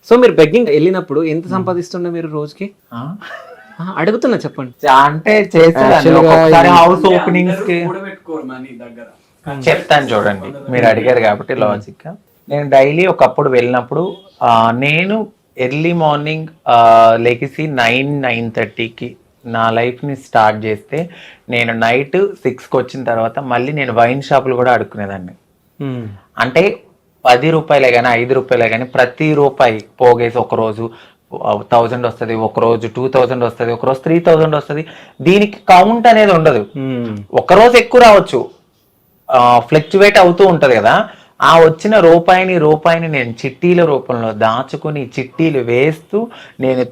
So మీరు begging వెళ్ళినప్పుడు ఎంత సంపాదిస్తుండే మీరు రోజుకి? అడుగుతున్నా చెప్పండి. అంటే చేసేదాన్ని హౌస్ ఓపెనింగ్స్ కి చెప్తాను చూడండి, మీరు అడిగారు కాబట్టి లాజిక్ గా. నేను డైలీ ఒకప్పుడు వెళ్ళినప్పుడు నేను ఎర్లీ మార్నింగ్ లెగిసి 9-9:30కి నా లైఫ్ని స్టార్ట్ చేస్తే నేను నైట్ 6కి వచ్చిన తర్వాత మళ్ళీ నేను వైన్ షాపులు కూడా అడుక్కునేదాన్ని. అంటే 10 రూపాయలే కానీ 5 రూపాయలే కానీ ప్రతి రూపాయి పోగేసి ఒకరోజు 1000 వస్తుంది, ఒకరోజు 2000 వస్తుంది, ఒకరోజు 3000 వస్తుంది. దీనికి కౌంట్ అనేది ఉండదు. ఒకరోజు ఎక్కువ రావచ్చు, ఫ్లక్చువేట్ అవుతూ ఉంటది కదా. ఆ వచ్చిన రూపాయిని నేను చిట్టీల రూపంలో దాచుకుని చిట్టీలు వేస్తూ నేను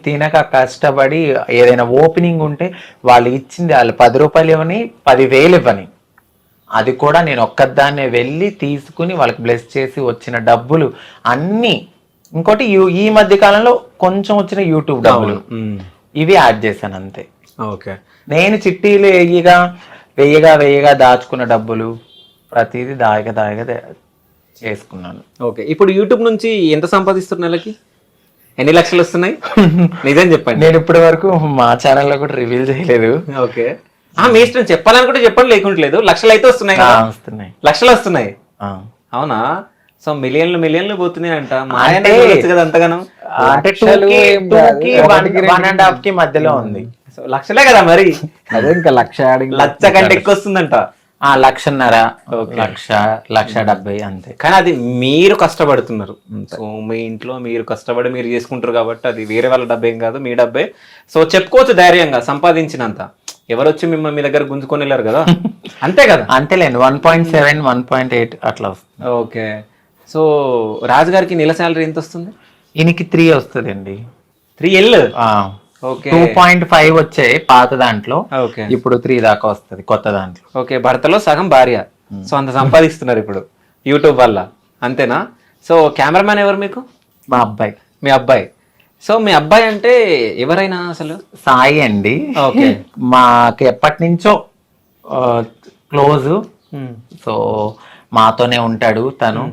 తినక కష్టపడి ఏదైనా ఓపెనింగ్ ఉంటే వాళ్ళు ఇచ్చింది వాళ్ళు 10 రూపాయలు ఇవ్వని 10,000 ఇవ్వని, అది కూడా నేను ఒక్కదాన్నే వెళ్ళి తీసుకుని వాళ్ళకి బ్లెస్ చేసి వచ్చిన డబ్బులు అన్నీ. ఇంకోటి ఈ మధ్య కాలంలో కొంచెం వచ్చిన యూట్యూబ్ డబ్బులు ఇవి యాడ్ చేశాను అంతే. ఓకే, నేను చిట్టీలు వెయ్యగా దాచుకున్న డబ్బులు ప్రతిదీ దాయగా చేసుకున్నాను. ఓకే, ఇప్పుడు యూట్యూబ్ నుంచి ఎంత సంపాదిస్తున్నారు? నెలకి ఎన్ని లక్షలు వస్తున్నాయి? నిజం చెప్పండి. నేను ఇప్పటి వరకు మా ఛానల్లో కూడా రివీల్ చేయలేదు. ఓకే, మీ ఇష్టం, చెప్పాలనుకుంటే చెప్పండి, లేకుంటలేదు. లక్షలు అయితే వస్తున్నాయి కదా? వస్తున్నాయి, లక్షలు వస్తున్నాయి. అవునా? సో మిలియన్లు పోతున్నాయి అంట. కదా అంతగానం? అంటే 1.5 కి మధ్యలో ఉంది. సో లక్షలే కదా మరి. అదే ఇంకా లక్ష కంటే ఎక్కువ వస్తుందంట. 1.5 1,70,000 అంతే. కానీ అది మీరు కష్టపడుతున్నారు. సో మీ ఇంట్లో మీరు కష్టపడి మీరు చేసుకుంటారు కాబట్టి అది వేరే వాళ్ళ డబ్బు ఏం కాదు, మీ డబ్బే. సో చెప్పుకోవచ్చు ధైర్యంగా సంపాదించినంత. ఎవరు వచ్చి మిమ్మల్ని మీ దగ్గర గుంజుకొని వెళ్ళారు కదా, అంతే కదా? అంతేలేండి, 1.7 1.8 అట్లా వస్తుంది. ఓకే, సో రాజు గారికి నెల శాలరీ ఎంత వస్తుంది? ఈయనకి 3 వస్తుంది అండి. 3L. 2.5 వచ్చాయి పాత దాంట్లో, ఓకే, ఇప్పుడు 3 దాకా వస్తుంది కొత్త దాంట్లో. ఓకే, భర్తలో సగం భార్య. సో అంత సంపాదిస్తున్నారు ఇప్పుడు యూట్యూబ్ వల్ల, అంతేనా? సో కెమెరామ్యాన్ ఎవరు మీకు? మా అబ్బాయి. మీ అబ్బాయి. సో మీ అబ్బాయి అంటే ఎవరైనా అసలు? సాయి అండి. ఓకే, మాకు ఎప్పటి నుంచో క్లోజ్. సో మాతోనే ఉంటాడు తను.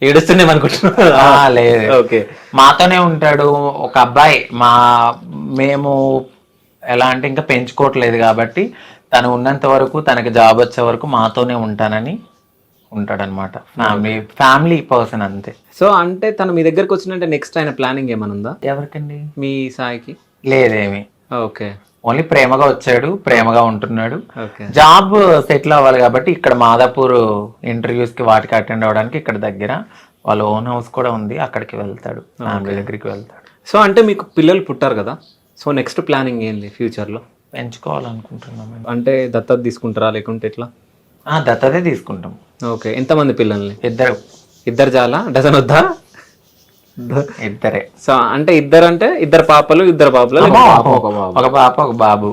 ఏడుస్తున్నాం అనుకుంటున్నా? లేదు, ఓకే, మాతోనే ఉంటాడు. ఒక అబ్బాయి. మేము ఎలా అంటే ఇంకా పెంచుకోవట్లేదు కాబట్టి తను ఉన్నంత వరకు, తనకి జాబ్ వచ్చే వరకు మాతోనే ఉంటానని ఉంటాడనమాట. ఫ్యామిలీ పర్సన్ అంతే. సో అంటే తను మీ దగ్గరకు వచ్చినంటే నెక్స్ట్ ఆయన ప్లానింగ్ ఏమైనా ఉందా? ఎవరికండి? మీ సాయికి? లేదేమి. ఓకే, ఓన్లీ ప్రేమగా వచ్చాడు, ప్రేమగా ఉంటున్నాడు. ఓకే, జాబ్ సెటిల్ అవ్వాలి కాబట్టి ఇక్కడ మాదాపూర్ ఇంటర్వ్యూస్ కి వాటికి అటెండ్ అవ్వడానికి ఇక్కడ దగ్గర వాళ్ళ ఓన్ హౌస్ కూడా ఉంది, అక్కడికి వెళ్తాడు, ఫ్యామిలీ దగ్గరికి వెళ్తాడు. సో అంటే మీకు పిల్లలు పుట్టారు కదా, సో నెక్స్ట్ ప్లానింగ్ ఏంది ఫ్యూచర్ లో? పెంచుకోవాలనుకుంటున్నాం. అంటే దత్తత తీసుకుంటారా లేకుంటే ఎట్లా? దత్తతే తీసుకుంటాం. ఓకే, ఎంతమంది పిల్లల్ని? ఇద్దరు చాలా? డజన్ వద్దా? ఇద్దరే. సో అంటే ఇద్దరు పాపలు ఒక పాప ఒక బాబు.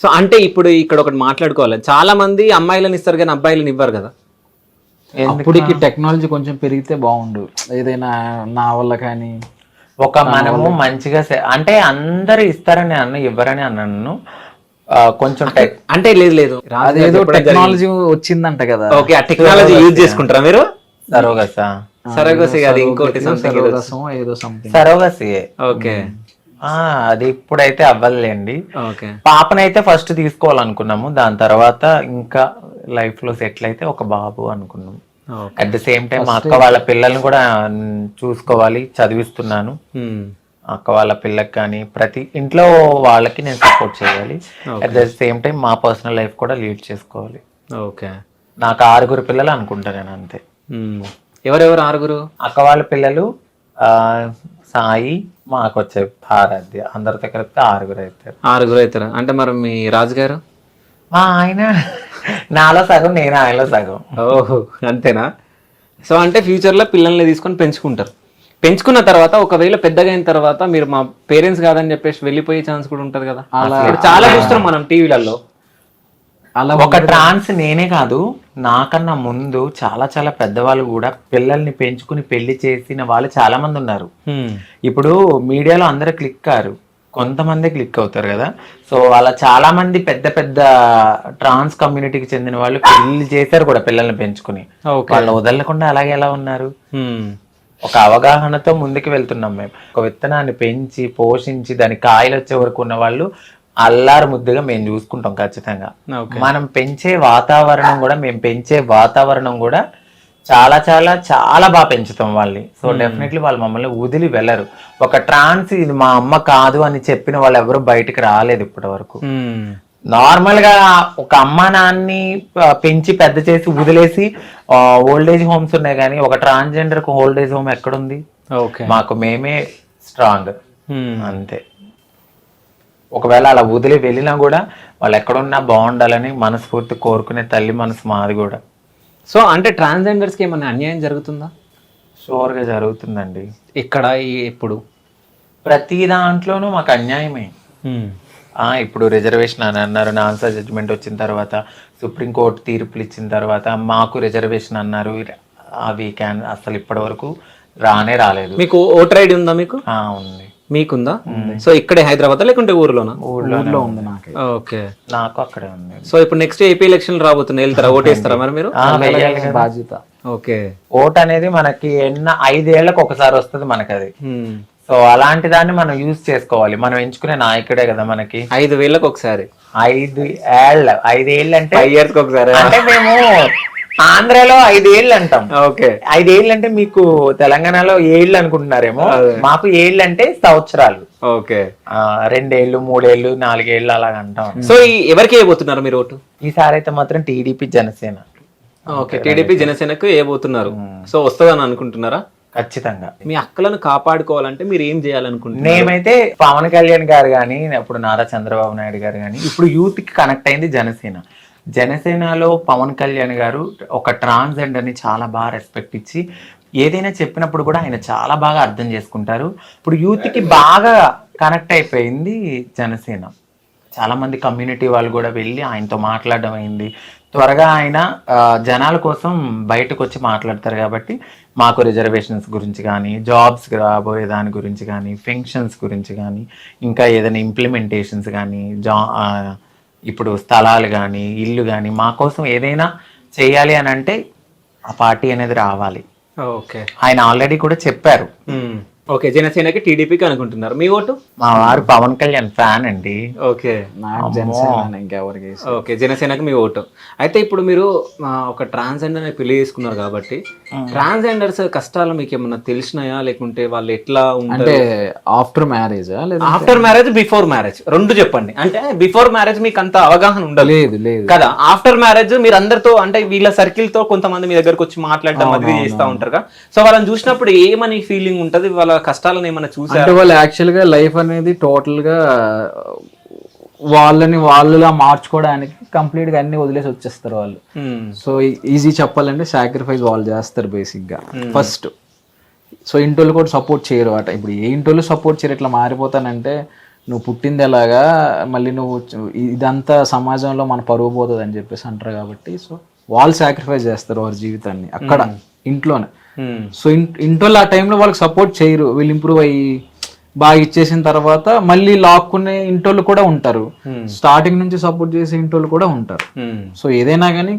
సో అంటే ఇప్పుడు ఇక్కడ ఒకటి మాట్లాడుకోవాలి, చాలా మంది అమ్మాయిలను ఇస్తారు కానీ అబ్బాయిలను ఇవ్వరు కదా. అప్పటికి టెక్నాలజీ కొంచెం పెరిగితే బాగుండు, ఏదైనా నా వల్ల కానీ. మనము మంచిగా అంటే అందరు ఇస్తారని ఇవ్వరని అన్నాను. కొంచెం అంటే లేదు అదేదో టెక్నాలజీ వచ్చిందంట కదా. ఓకే, ఆ టెక్నాలజీ యూజ్ చేసుకుంటారా మీరు? సరోగసి అది ఇంకోటి ఏదో సంథింగ్ సరోగసి. ఓకే, అది ఇప్పుడైతే అవ్వలేండి. ఓకే, పాపనైతే ఫస్ట్ తీసుకోవాలనుకున్నాము, దాని తర్వాత ఇంకా లైఫ్ లో సెటిల్ అయితే ఒక బాబు అనుకున్నాము. అట్ ద సేమ్ టైం మా అక్క వాళ్ళ పిల్లల్ని కూడా చూసుకోవాలి, చదివిస్తున్నాను. అక్క వాళ్ళ పిల్లకి కానీ ప్రతి ఇంట్లో వాళ్ళకి నేను సపోర్ట్ చేయాలి. అట్ ద సేమ్ టైం మా పర్సనల్ లైఫ్ కూడా లీడ్ చేసుకోవాలి. ఓకే, నాకు 6 పిల్లలు అనుకుంటా నేను, అంతే. ఎవరెవరు 6? అక్క వాళ్ళ పిల్లలు సాయి, మాకు వచ్చే ఆరాధ్య, అందరితో కలిపితే 6 అవుతారు. అంటే మరి మీ రాజుగారు? మా ఆయన నాలో సగం, నేను ఆయనలో సగం. ఓహో, అంతేనా? సో అంటే ఫ్యూచర్ లో పిల్లల్ని తీసుకొని పెంచుకుంటారు. పెంచుకున్న తర్వాత ఒకవేళ పెద్దగా అయిన తర్వాత మీరు మా పేరెంట్స్ కాదని చెప్పేసి వెళ్ళిపోయే ఛాన్స్ కూడా ఉంటది కదా. చాలా చూస్తున్నాం మనం టీవీలలో. అలా ఒక ట్రాన్స్ నేనే కాదు, నాకన్నా ముందు చాలా చాలా పెద్దవాళ్ళు కూడా పిల్లల్ని పెంచుకుని పెళ్లి చేసిన వాళ్ళు చాలా మంది ఉన్నారు. ఇప్పుడు మీడియాలో అందరూ క్లిక్ కారు, కొంతమంది క్లిక్ అవుతారు కదా. సో అలా చాలా మంది పెద్ద పెద్ద ట్రాన్స్ కమ్యూనిటీకి చెందిన వాళ్ళు పెళ్లి చేశారు కూడా పిల్లల్ని పెంచుకుని. వాళ్ళు వదలకుండా అలాగే ఎలా ఉన్నారు. ఒక అవగాహనతో ముందుకు వెళ్తున్నాం మేము. ఒక విత్తనాన్ని పెంచి పోషించి దాని కాయలు వచ్చే వరకు ఉన్న వాళ్ళు అల్లారు ముద్దుగా మేము చూసుకుంటాం ఖచ్చితంగా. మనం పెంచే వాతావరణం కూడా చాలా చాలా చాలా బాగా పెంచుతాం వాళ్ళని. సో డెఫినెట్లీ వాళ్ళు మమ్మల్ని వదిలి వెళ్ళరు. ఒక ట్రాన్స్ ఇది మా అమ్మ కాదు అని చెప్పిన వాళ్ళు ఎవరు బయటకు రాలేదు ఇప్పటి వరకు. నార్మల్ గా ఒక అమ్మ నాన్ని పెంచి పెద్ద చేసి వదిలేసి ఓల్డేజ్ హోమ్స్ ఉన్నాయి, కానీ ఒక ట్రాన్స్జెండర్ కు ఓల్డేజ్ హోమ్ ఎక్కడుంది? మాకు మేమే స్ట్రాంగ్ అంతే. ఒకవేళ అలా వదిలి వెళ్ళినా కూడా వాళ్ళు ఎక్కడున్నా బాగుండాలని మనస్ఫూర్తి కోరుకునే తల్లి మనసు మాది కూడా. సో అంటే ట్రాన్స్జెండర్స్ కి ఏమన్నా అన్యాయం జరుగుతుందా? షూర్ గా జరుగుతుందండి. ఇక్కడ ఎప్పుడు ప్రతి దాంట్లోనూ మాకు అన్యాయమే. ఇప్పుడు రిజర్వేషన్ అని అన్నారు, ఆన్సర్ జడ్జిమెంట్ వచ్చిన తర్వాత సుప్రీంకోర్టు తీర్పులు ఇచ్చిన తర్వాత మాకు రిజర్వేషన్ అన్నారు. అవి అసలు ఇప్పటి వరకు రాలేదు. మీకు ఓటర్ ఐడి ఉందా? మీకు ఉంది. మీకుందా? సో ఇక్కడే హైదరాబాద్ లేకుంటే ఊర్లోనా? ఊర్లో ఉంది నాకు. ఓకే, నాకు అక్కడే ఉంది. సో ఇప్పుడు నెక్స్ట్ ఏపీ ఎలక్షన్ రాబోతున్నాయి, వెళ్తారా? ఓటేస్తారా మరి మీరు? బాధ్యత. ఓకే, ఓట్ అనేది మనకి 5 ఏళ్లకు ఒకసారి వస్తుంది మనకి అది. సో అలాంటి దాన్ని మనం యూజ్ చేసుకోవాలి. మనం ఎంచుకునే నాయకుడే కదా మనకి. 5 ఏళ్ళకి ఒకసారి. 5 ఏళ్ళు అంటే 5 years కి ఒకసారి. అంటే మేము ఆంధ్రాలో 5 ఏళ్ళు అంటాం. ఓకే, 5 ఏళ్ళు అంటే మీకు తెలంగాణలో 7 అనుకుంటున్నారేమో. మాకు 7 అంటే సంవత్సరాలు. ఓకే, 2 ఏళ్ళు 3 ఏళ్ళు 4 ఏళ్ళు అలాగ అంటాం. సో ఎవరికి వేయబోతున్నారు మీరు ఓటు? ఈసారి అయితే మాత్రం టీడీపీ జనసేన. ఓకే, టీడీపీ జనసేనకు వేయబోతున్నారు. సో వస్తుందని అనుకుంటున్నారా? ఖచ్చితంగా. మీ అక్కలను కాపాడుకోవాలంటే మీరు ఏం చేయాలనుకుంటున్నారు? మేమైతే పవన్ కళ్యాణ్ గారు కానీ, అప్పుడు నారా చంద్రబాబు నాయుడు గారు కానీ, ఇప్పుడు యూత్ కి కనెక్ట్ అయింది జనసేనలో పవన్ కళ్యాణ్ గారు ఒక ట్రాన్స్జెండర్ ని చాలా బాగా రెస్పెక్ట్ ఇచ్చి ఏదైనా చెప్పినప్పుడు కూడా ఆయన చాలా బాగా అర్థం చేసుకుంటారు. ఇప్పుడు యూత్ కి బాగా కనెక్ట్ అయిపోయింది జనసేన. చాలా మంది కమ్యూనిటీ వాళ్ళు కూడా వెళ్ళి ఆయనతో మాట్లాడడం అయింది. త్వరగా ఆయన జనాల కోసం బయటకు వచ్చి మాట్లాడతారు. కాబట్టి మాకు రిజర్వేషన్స్ గురించి కానీ, జాబ్స్ రాబోయే దాని గురించి కానీ, పెన్షన్స్ గురించి కానీ, ఇంకా ఏదైనా ఇంప్లిమెంటేషన్స్ కానీ, ఇప్పుడు స్థలాలు కానీ, ఇల్లు కానీ, మా కోసం ఏదైనా చేయాలి అని అంటే ఆ పార్టీ అనేది రావాలి. ఓకే, ఆయన ఆల్రెడీ కూడా చెప్పారు. ఓకే, జనసేనకి టీడీపీకి అనుకుంటున్నారు. మీ ఓటు? మా వారు పవన్ కళ్యాణ్ ఫ్యాన్ అండి. ఓకే, ఇంకెవరికి? ఓకే, జనసేనకి మీ ఓటు. అయితే ఇప్పుడు మీరు ఒక ట్రాన్స్జెండర్ ని పెళ్లి చేసుకున్నారు కాబట్టి ట్రాన్స్జెండర్స్ కష్టాలు మీకు ఏమన్నా తెలిసినాయా? లేకుంటే వాళ్ళు ఎట్లా అంటే after marriage after marriage before marriage రెండు చెప్పండి. అంటే బిఫోర్ మ్యారేజ్ మీకు అంత అవగాహన ఉండలేదు కదా. ఆఫ్టర్ మ్యారేజ్ మీరు అందరితో అంటే వీళ్ళ సర్కిల్ తో కొంతమంది మీ దగ్గరకు వచ్చి మాట్లాడడం అది చేస్తూ ఉంటారు. సో వాళ్ళని చూసినప్పుడు ఏమని ఫీలింగ్ ఉంటది? వాళ్ళ కష్టాలను ఏమైనా చూసారు? అంటే వాళ్ళు యాక్చువల్ గా లైఫ్ అనేది టోటల్ గా వాళ్ళులా మార్చుకోవడానికి కంప్లీట్ గా అన్ని వదిలేసి వచ్చేస్తారు వాళ్ళు. సో ఈజీ చెప్పాలంటే సాక్రిఫైస్ వాళ్ళు చేస్తారు బేసిక్ గా ఫస్ట్. సో ఇంటోళ్ళు కూడా సపోర్ట్ చేయరు అట. ఇప్పుడు ఏ ఇంటోళ్ళు సపోర్ట్ చేయరు. ఇట్లా మారిపోతానంటే నువ్వు పుట్టింది ఎలాగా, మళ్ళీ నువ్వు ఇదంతా సమాజంలో మన పరువు పోతుంది అని చెప్పేసి అంటారు. కాబట్టి సో వాళ్ళు సాక్రిఫైస్ చేస్తారు వారి జీవితాన్ని అక్కడ ఇంట్లోనే. సో ఇంటోళ్ళు ఆ టైంలో వాళ్ళకి సపోర్ట్ చేయరు. వీళ్ళు ఇంప్రూవ్ అయ్యి బాగా ఇచ్చేసిన తర్వాత మళ్ళీ లాక్కునే ఇంటోళ్ళు కూడా ఉంటారు. స్టార్టింగ్ నుంచి సపోర్ట్ చేసే ఇంటోళ్ళు కూడా ఉంటారు. సో ఏదైనా కానీ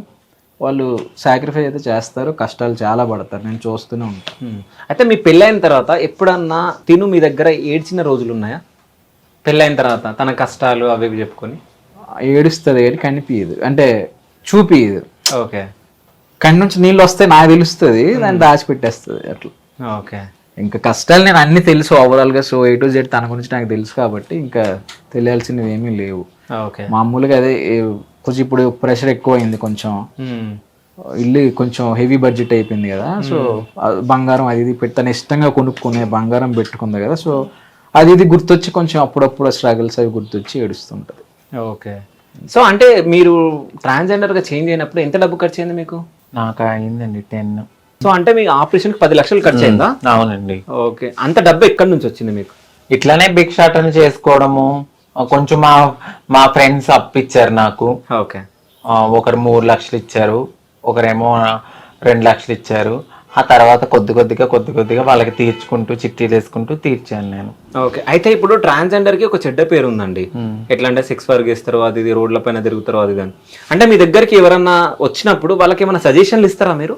వాళ్ళు సాక్రిఫైస్ అయితే చేస్తారు, కష్టాలు చాలా పడతారు. నేను చూస్తూనే ఉంటాను. అయితే మీ పెళ్ళైన తర్వాత ఎప్పుడన్నా తిను మీ దగ్గర ఏడ్చిన రోజులు ఉన్నాయా? పెళ్ళైన తర్వాత తన కష్టాలు అవి చెప్పుకొని ఏడుస్తుంది కానీ కనిపించదు, అంటే చూపియదు. ఓకే, కళ్ళ నుంచి నీళ్ళు వస్తే నాకు తెలుస్తుంది, దాన్ని దాచిపెట్టేస్తుంది అట్లా. ఓకే, ఇంకా కష్టాలు నేను అన్ని తెలుసు ఓవరాల్ గా. సో A to Z తన గురించి నాకు తెలుసు కాబట్టి ఇంకా తెలియాల్సినవి ఏమీ లేవు. మామూలుగా అదే కొంచెం ఇప్పుడు ప్రెషర్ ఎక్కువ అయింది, కొంచెం ఇల్లు కొంచెం హెవీ బడ్జెట్ అయిపోయింది కదా. సో బంగారం అది ఇది పెట్టి తను ఇష్టంగా కొనుక్కునే బంగారం పెట్టుకుంది కదా. సో అది ఇది గుర్తొచ్చి కొంచెం అప్పుడప్పుడు స్ట్రగుల్స్ అవి గుర్తొచ్చి ఏడుస్తుంటది. ఓకే, సో అంటే మీరు ట్రాన్స్జెండర్ గా చేంజ్ అయినప్పుడు ఎంత డబ్బు ఖర్చు అయింది మీకు? నాకు అయిందండి 10. సో అంటే మీ ఆపరేషన్ 10 లక్షలు ఖర్చు అయిందా? అవునండి. ఓకే, అంత డబ్బు ఎక్కడి నుంచి వచ్చింది మీకు? ఇట్లానే భిక్షాటన చేసుకోవడము. కొంచెం మా ఫ్రెండ్స్ అప్పిచ్చారు నాకు. ఓకే, ఒకరు 3 లక్షలు ఇచ్చారు, ఒకరేమో 2 లక్షలు ఇచ్చారు. ఆ తర్వాత కొద్ది కొద్దిగా వాళ్ళకి తీర్చుకుంటూ చిట్టీలు వేసుకుంటూ తీర్చాను నేను. ఓకే, అయితే ఇప్పుడు ట్రాన్స్జెండర్ కి ఒక చెడ్డ పేరు ఉందండి. ఎట్లా అంటే సెక్స్ వర్క్ చేస్తారు, అది ఇది రోడ్ల పైన తిరుగుతారు, అది ఇది. అంటే మీ దగ్గరికి ఎవరన్నా వచ్చినప్పుడు వాళ్ళకి ఏమైనా సజెషన్లు ఇస్తారా మీరు?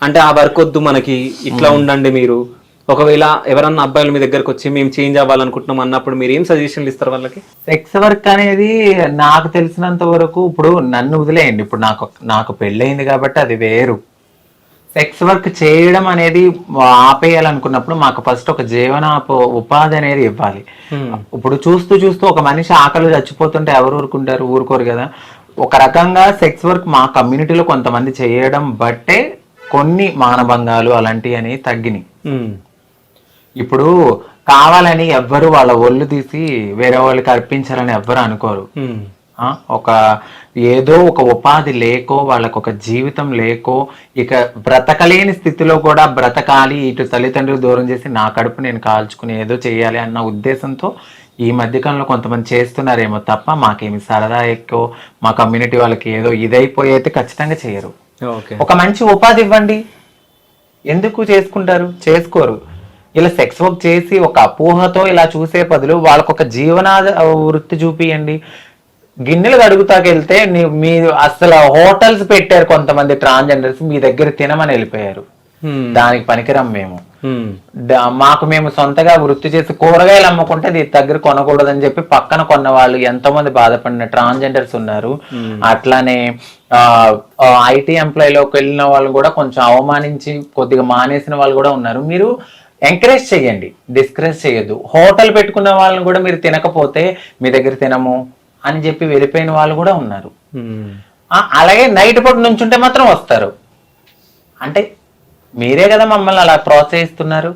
అంటే ఆ వర్క్ వద్దు మనకి, ఇట్లా ఉండండి మీరు, ఒకవేళ ఎవరన్నా అబ్బాయిలు మీ దగ్గరకు వచ్చి మేము చేంజ్ అవ్వాలనుకుంటున్నాం అన్నప్పుడు మీరు ఏం సజెషన్లు ఇస్తారు వాళ్ళకి? సెక్స్ వర్క్ అనేది నాకు తెలిసినంత వరకు, ఇప్పుడు నన్ను వదిలేయండి, ఇప్పుడు నాకు పెళ్ళయింది కాబట్టి అది వేరు. సెక్స్ వర్క్ చేయడం అనేది ఆపేయాలనుకున్నప్పుడు మాకు ఫస్ట్ ఒక ఉపాధి అనేది ఇవ్వాలి. ఇప్పుడు చూస్తూ చూస్తూ ఒక మనిషి ఆకలి చచ్చిపోతుంటే ఎవరు ఊరుకుంటారు? ఊరుకోరు కదా. ఒక రకంగా సెక్స్ వర్క్ మా కమ్యూనిటీలో కొంతమంది చేయడం బట్టే కొన్ని మానభంగాలు అలాంటివి అనేవి తగ్గినాయి. ఇప్పుడు కావాలని ఎవ్వరు వాళ్ళ ఒళ్ళు తీసి వేరే వాళ్ళకి అర్పించాలని ఎవ్వరు అనుకోరు. ఏదో ఒక ఉపాధి లేకో, వాళ్ళకు ఒక జీవితం లేకో, ఇక బ్రతకలేని స్థితిలో కూడా బ్రతకాలి, ఇటు తల్లిదండ్రులు దూరం చేసి నా కడుపు నేను కాల్చుకుని ఏదో చేయాలి అన్న ఉద్దేశంతో ఈ మధ్యకాలంలో కొంతమంది చేస్తున్నారేమో తప్ప మాకేమి సరదా ఎక్కువ మా కమ్యూనిటీ వాళ్ళకి ఏదో ఇదైపోయి అయితే ఖచ్చితంగా చేయరు. ఒక మంచి ఉపాధి ఇవ్వండి, ఎందుకు చేసుకుంటారు? చేసుకోరు. ఇలా సెక్స్ వర్క్ చేసి ఒక అపోహతో ఇలా చూసే బదులు వాళ్ళకు ఒక జీవనాద వృత్తి చూపియండి. గిన్నెలు కడుగుతాకెళ్తే మీరు అసలు హోటల్స్ పెట్టారు కొంతమంది ట్రాన్స్జెండర్స్, మీ దగ్గర తినమని వెళ్ళిపోయారు. దానికి పనికిరం మేము. మేము సొంతగా వృత్తి చేసి కూరగాయలు అమ్ముకుంటే దగ్గర కొనకూడదని చెప్పి పక్కన కొన్న వాళ్ళు ఎంతో మంది బాధపడిన ట్రాన్స్జెండర్స్ ఉన్నారు. అట్లానే ఐటీ ఎంప్లాయీలోకి వెళ్ళిన వాళ్ళు కూడా కొంచెం అవమానించి కొద్దిగా మానేసిన వాళ్ళు కూడా ఉన్నారు. మీరు ఎంకరేజ్ చేయండి, డిస్కరేజ్ చేయొద్దు. హోటల్ పెట్టుకున్న వాళ్ళని కూడా మీరు తినకపోతే మీ దగ్గర తినము అని చెప్పి వెళ్ళిపోయిన వాళ్ళు కూడా ఉన్నారు. అలాగే నైట్ పూట నుంచుంటే మాత్రం వస్తారు. అంటే మీరే కదా మమ్మల్ని అలా ప్రోత్సహిస్తున్నారు.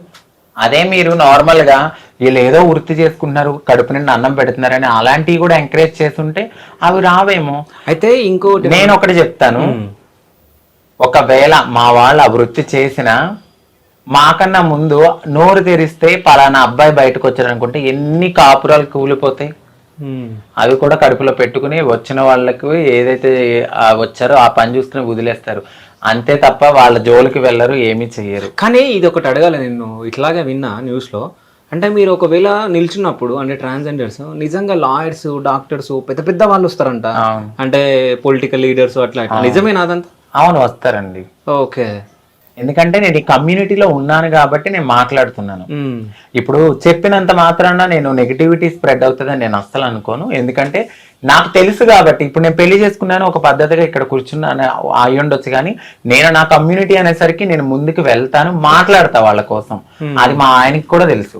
అదే మీరు నార్మల్ గా వీళ్ళు ఏదో వృత్తి చేసుకుంటున్నారు, కడుపు నిండా అన్నం పెడుతున్నారని అలాంటివి కూడా ఎంకరేజ్ చేస్తుంటే అవి రావేమో. అయితే ఇంకోటి నేను ఒకటి చెప్తాను, ఒకవేళ మా వాళ్ళు ఆ వృత్తి చేసిన మాకన్నా ముందు నోరు తెరిస్తే పలానా అబ్బాయి బయటకు వచ్చారు అనుకుంటే ఎన్ని కాపురాలు కూలిపోతాయి. అవి కూడా కడుపులో పెట్టుకుని వచ్చిన వాళ్ళకు ఏదైతే వచ్చారో ఆ పని చూసుకుని వదిలేస్తారు అంతే తప్ప వాళ్ళ జోలికి వెళ్ళరు, ఏమీ చెయ్యరు. కానీ ఇది ఒకటి అడగాలి, నేను ఇట్లాగే విన్నా న్యూస్ లో. అంటే మీరు ఒకవేళ నిల్చున్నప్పుడు అంటే ట్రాన్స్జెండర్స్ నిజంగా లాయర్స్, డాక్టర్స్, పెద్ద పెద్ద వాళ్ళు వస్తారంట, అంటే పొలిటికల్ లీడర్స్ అట్లా, నిజమేనా అదంతా? అవును, వస్తారండి. ఓకే. ఎందుకంటే నేను ఈ కమ్యూనిటీలో ఉన్నాను కాబట్టి నేను మాట్లాడుతున్నాను. ఇప్పుడు చెప్పినంత మాత్రాన నేను నెగిటివిటీ స్ప్రెడ్ అవుతుందని నేను అస్సలు అనుకోను. ఎందుకంటే నాకు తెలుసు కాబట్టి. ఇప్పుడు నేను పెళ్లి చేసుకున్నాను, ఒక పద్ధతిగా ఇక్కడ కూర్చున్నాను అయి ఉండొచ్చు, కానీ నేను నా కమ్యూనిటీ అనేసరికి నేను ముందుకు వెళ్తాను, మాట్లాడతా వాళ్ళ కోసం. అది మా ఆయనకి కూడా తెలుసు.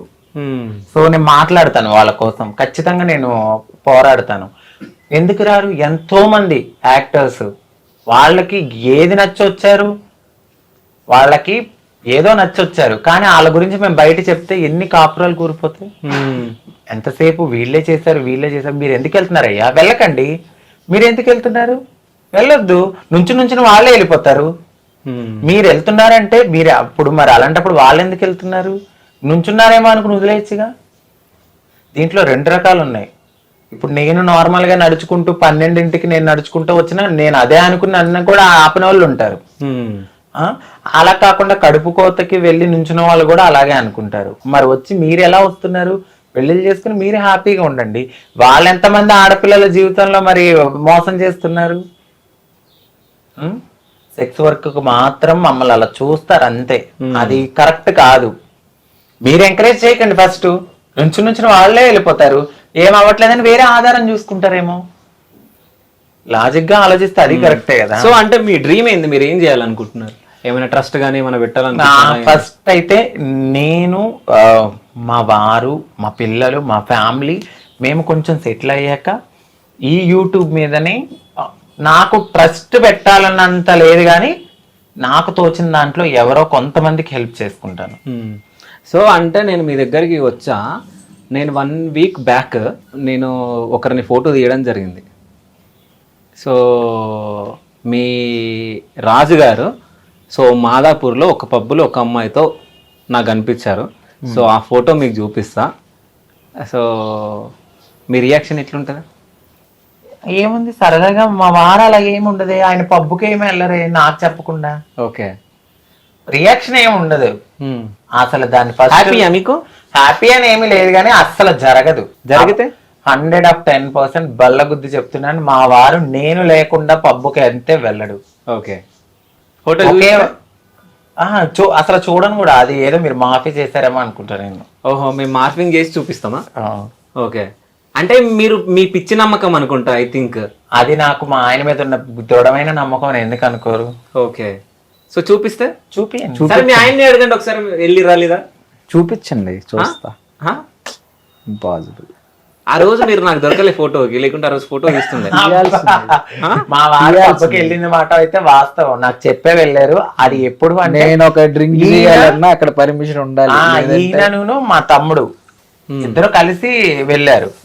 సో నేను మాట్లాడతాను వాళ్ళ కోసం, ఖచ్చితంగా నేను పోరాడతాను. ఎందుకు రారు? ఎంతో మంది యాక్టర్స్ వాళ్ళకి ఏది నచ్చొచ్చారు, వాళ్ళకి ఏదో నచ్చొచ్చారు, కానీ వాళ్ళ గురించి మేము బయట చెప్తే ఎన్ని కాపురాలు కూరిపోతాయి. ఎంతసేపు వీళ్ళే చేశారు మీరు ఎందుకు వెళ్తున్నారయ్యా? వెళ్ళకండి. మీరు ఎందుకు వెళ్తున్నారు? వెళ్ళొద్దు. నుంచి వాళ్ళే వెళ్ళిపోతారు. మీరు వెళ్తున్నారంటే మీరు అప్పుడు మరి అలాంటప్పుడు వాళ్ళు ఎందుకు వెళ్తున్నారు? నుంచున్నారేమో అనుకుని వదిలేయచ్చుగా. దీంట్లో 2 రకాలు ఉన్నాయి. ఇప్పుడు నేను నార్మల్ గా నడుచుకుంటూ 12ంటికి నేను నడుచుకుంటూ వచ్చినా నేను అదే అనుకుని నన్ను కూడా ఆపిన వాళ్ళు ఉంటారు. అలా కాకుండా కడుపు కోతకి వెళ్ళి నుంచున్న వాళ్ళు కూడా అలాగే అనుకుంటారు. మరి వచ్చి మీరు ఎలా వస్తున్నారు? పెళ్లిళ్ళు చేసుకుని మీరు హ్యాపీగా ఉండండి. వాళ్ళు ఎంతమంది ఆడపిల్లల జీవితంలో మరి మోసం చేస్తున్నారు? సెక్స్ వర్క్ మాత్రం మమ్మల్ని అలా చూస్తారు అంతే. అది కరెక్ట్ కాదు. మీరు ఎంకరేజ్ చేయకండి. ఫస్ట్ నుంచిన వాళ్ళే వెళ్ళిపోతారు. ఏం అవ్వట్లేదని వేరే ఆధారం చూసుకుంటారేమో. లాజిక్ గా ఆలోచిస్తే అది కరెక్టే కదా. సో అంటే మీ డ్రీమ్ ఏంది? మీరు ఏం చేయాలనుకుంటున్నారు? ఏమైనా ట్రస్ట్ గానీ ఏమైనా పెట్టాలనుకుంటున్నారా? ఫస్ట్ అయితే నేను, మా వారు, మా పిల్లలు, మా ఫ్యామిలీ మేము కొంచెం సెటిల్ అయ్యాక ఈ యూట్యూబ్ మీదనే నాకు ట్రస్ట్ పెట్టాలన్నంత లేదు, కానీ నాకు తోచిన దాంట్లో ఎవరో కొంతమందికి హెల్ప్ చేసుకుంటాను. సో అంటే నేను మీ దగ్గరికి వచ్చా, నేను 1 వీక్ బ్యాక్ నేను ఒకరిని ఫోటో తీయడం జరిగింది. సో మీ రాజు గారు సో మాదాపూర్లో ఒక పబ్బులో ఒక అమ్మాయితో నాకు కనిపించారు. సో ఆ ఫోటో మీకు చూపిస్తా. సో మీ రియాక్షన్ ఎట్లుంటుంది? ఏముంది, సరదాగా మా వారు అలాగే ఏమి ఉండదు. ఆయన పబ్బుకి ఏమి వెళ్ళరే నాకు చెప్పకుండా. ఓకే. రియాక్షన్ ఏమి ఉండదు అసలు. దాని హ్యాపీయా మీకు? హ్యాపీ అని ఏమి లేదు, కానీ అస్సలు జరగదు. జరిగితే 110% బల్లగుద్ది చెప్తున్నాను. మా వారు నేను లేకుండా పబ్బుకి అంతే వెళ్ళడు. ఓకే. ఫోటో అసలు చూడను కూడా, అది ఏదో మీరు మాఫీ చేశారేమో అనుకుంటా నేను. ఓహో మేము మార్ఫింగ్ చేసి చూపిస్తామా? ఆ. ఓకే, అంటే మీరు మీ పిచ్చి నమ్మకం అనుకుంటా ఐ థింక్. అది నాకు మా ఆయన మీద ఉన్న దృఢమైన నమ్మకం అని ఎందుకు అనుకోరు. ఓకే, సో చూపిస్తే చూపియండి. సరే మీ ఆయన్ని అడగండి ఒకసారి, వెళ్ళి రాలేదా? చూపించండి చూస్తా. హా? ఇంపాసిబుల్. ఆ రోజు మీరు నాకు దొరకలే ఫోటోకి, లేకుంటే ఆ రోజు ఫోటో తీస్తుండే. మా వారి పబ్బకి వెళ్ళిన మాట అయితే వాస్తవం, నాకు చెప్పే వెళ్ళారు. అది ఎప్పుడు అంటే నేను ఒక డ్రింక్ చేయాలన్నా అక్కడ పర్మిషన్ ఉండాలి. ఈయనను మా తమ్ముడు ఇద్దరు కలిసి వెళ్ళారు.